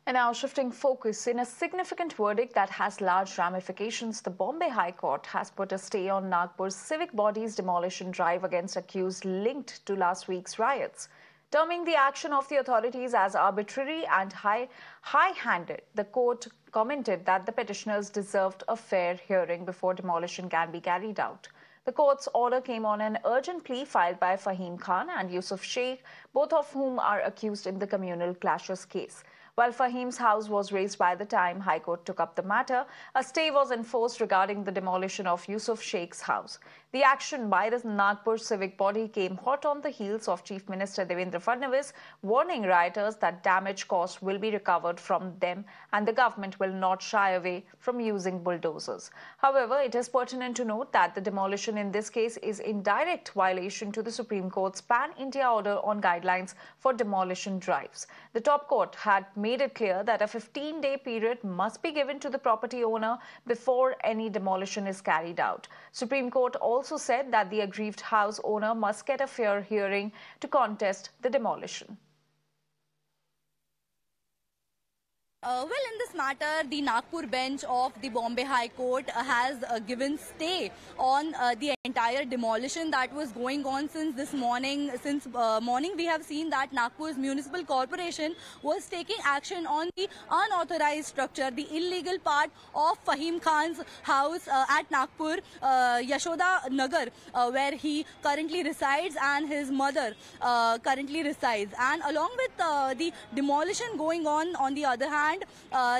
And now shifting focus, in a significant verdict that has large ramifications, the Bombay High Court has put a stay on Nagpur's civic body's demolition drive against accused linked to last week's riots. Terming the action of the authorities as arbitrary and high-handed, the court commented that the petitioners deserved a fair hearing before demolition can be carried out. The court's order came on an urgent plea filed by Fahim Khan and Yusuf Sheikh, both of whom are accused in the communal clashes case. While Fahim's house was razed by the time High Court took up the matter, a stay was enforced regarding the demolition of Yusuf Sheikh's house. The action by the Nagpur civic body came hot on the heels of Chief Minister Devendra Fadnavis warning rioters that damage caused will be recovered from them and the government will not shy away from using bulldozers. However, it is pertinent to note that the demolition in this case is in direct violation to the Supreme Court's Pan-India order on guidelines for demolition drives. The top court had made it clear that a 15-day period must be given to the property owner before any demolition is carried out. Supreme Court also said that the aggrieved house owner must get a fair hearing to contest the demolition. Well, in this matter, the Nagpur bench of the Bombay High Court has given stay on the entire demolition that was going on since this morning. Since morning, we have seen that Nagpur's municipal corporation was taking action on the unauthorized structure, the illegal part of Fahim Khan's house at Nagpur, Yashoda Nagar, where he currently resides and his mother currently resides. And along with the demolition going on the other hand,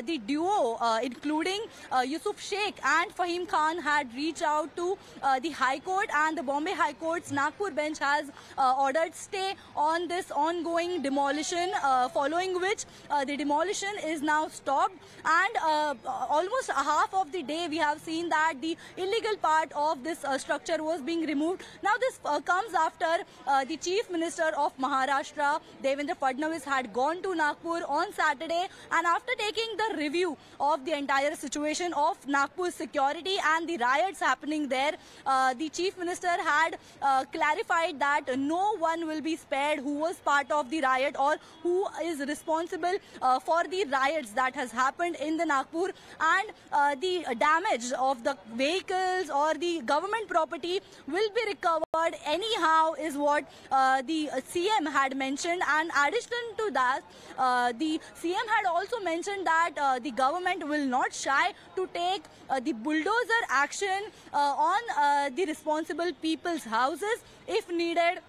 the duo, including Yusuf Sheikh and Fahim Khan, had reached out to the High Court, and the Bombay High Court's Nagpur bench has ordered stay on this ongoing demolition, following which the demolition is now stopped. And almost half of the day we have seen that the illegal part of this structure was being removed. Now this comes after the Chief Minister of Maharashtra, Devendra Fadnavis, had gone to Nagpur on Saturday, and after taking the review of the entire situation of Nagpur's security and the riots happening there, the Chief Minister had clarified that no one will be spared who was part of the riot or who is responsible for the riots that has happened in the Nagpur, and the damage of the vehicles or the government property will be recovered anyhow, is what the CM had mentioned. And addition to that, the CM had also mentioned that the government will not shy to take the bulldozer action on the responsible people's houses if needed.